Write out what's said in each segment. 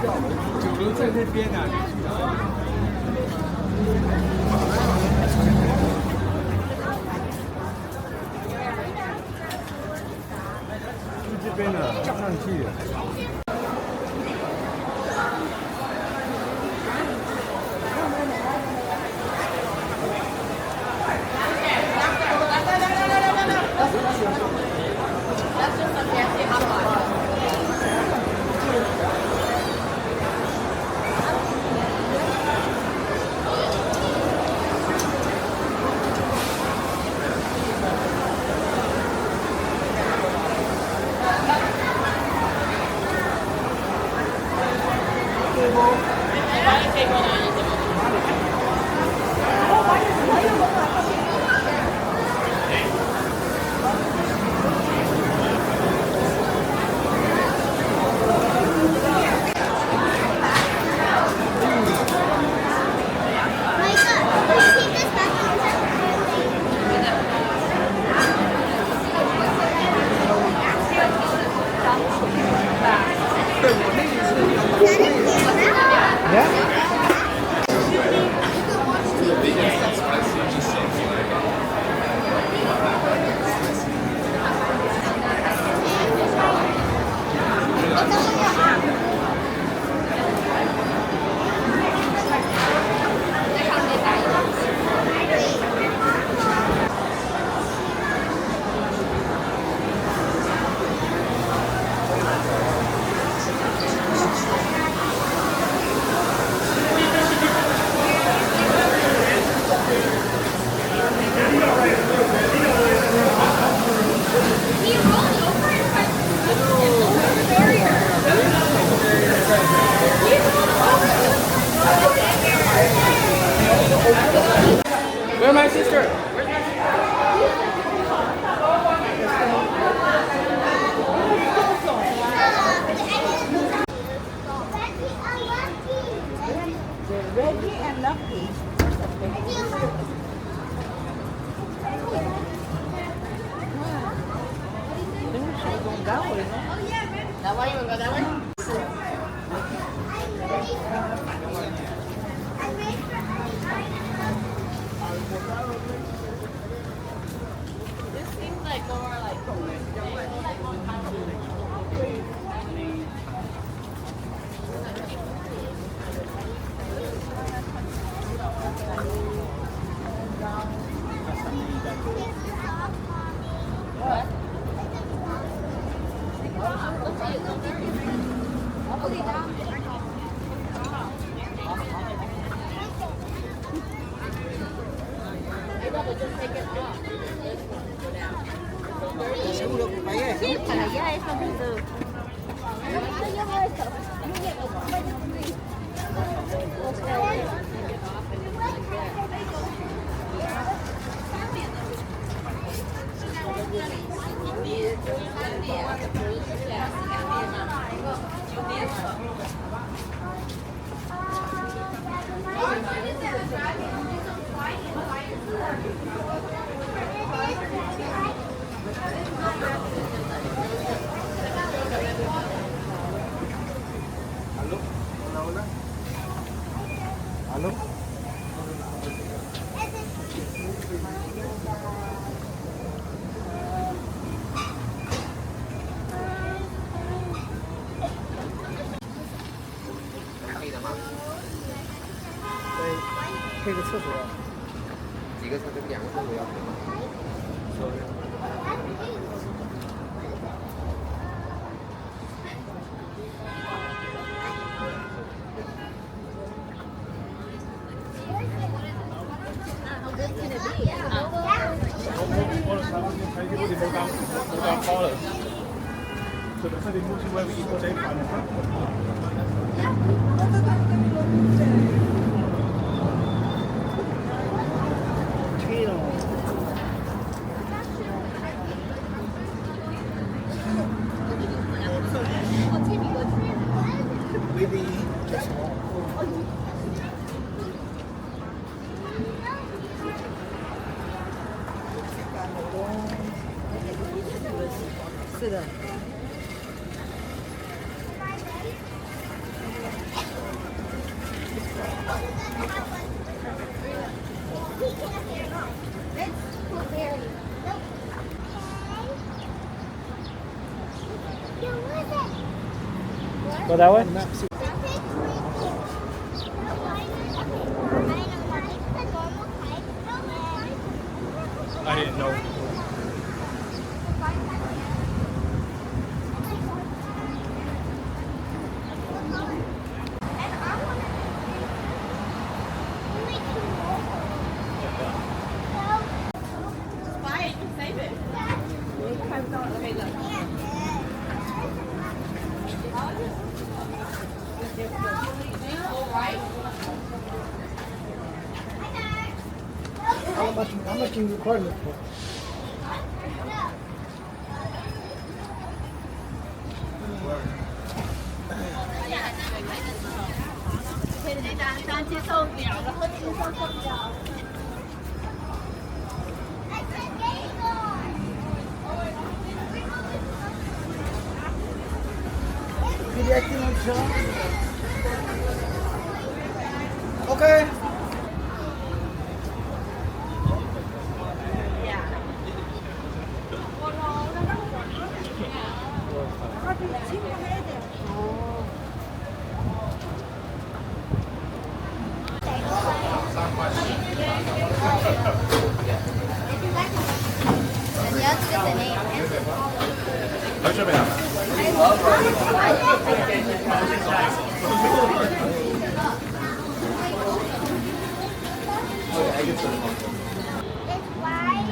九龙在那边啊。这边呢，上去。Where's my sister? Reggie and Lucky. That way, you wanna go that way? This seems like more like Sí, para allá es donde Halo?配个厕所，几个厕所？2个厕所要配吗？我哋睇啲好似冇咁多啦，佢哋佢哋好似為熱個仔飯。是的。Go that way? I didn't know. Buy it, you save it. Okay, look. How much you recording it for? Okay.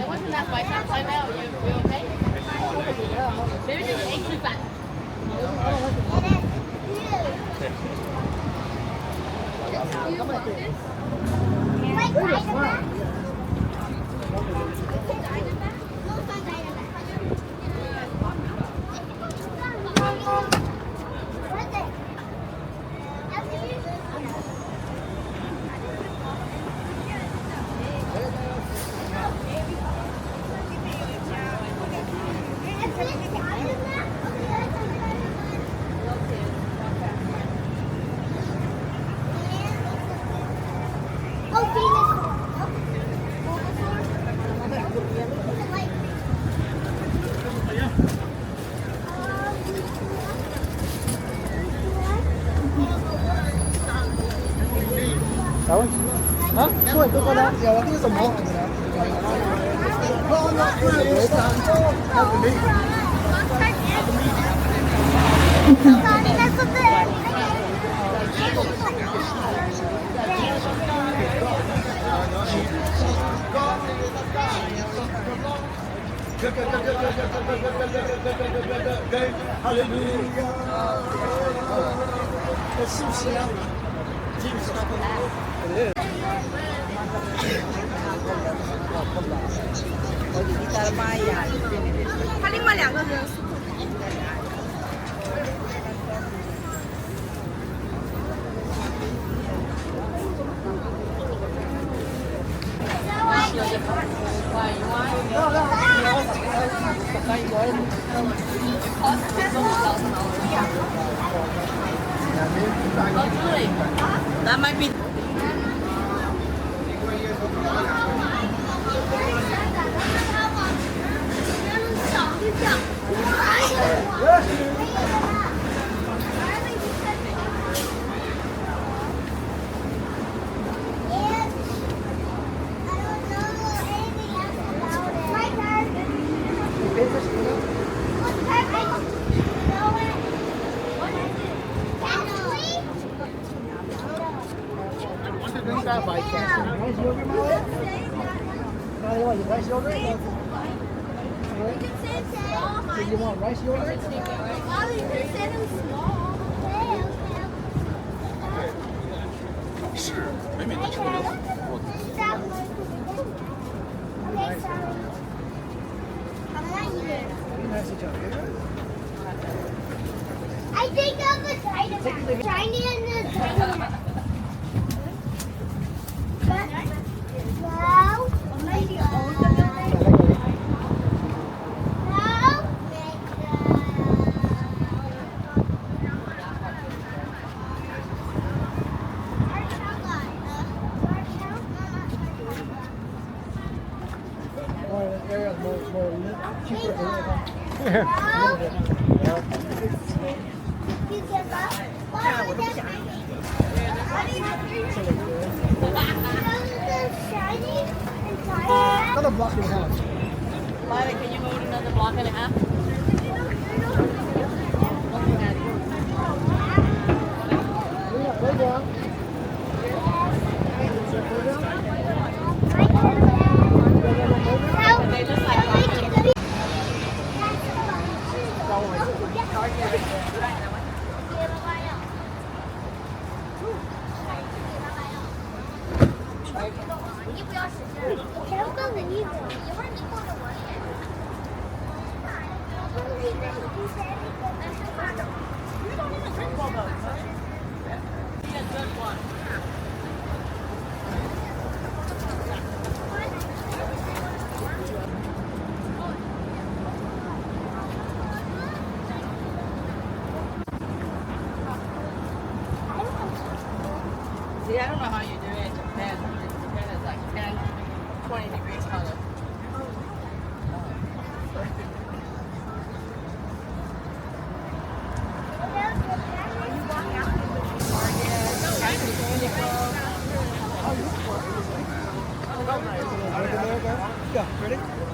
Wasn't that white upside down? You okay? Maybe just ate too fast. That one? Huh? Sure, go for that. Yeah, I think it's a malt in there.他另外两个人。That might be. Rice yogurt? Do you want rice yogurt? I think of a tiny, tiny and a tiny. Cheaper. Another block and a half. Lila, can you hold another block and a half? They look like See, I don't know how you do it in Japan. Japan is like 10, 20 degrees color. Yeah, ready?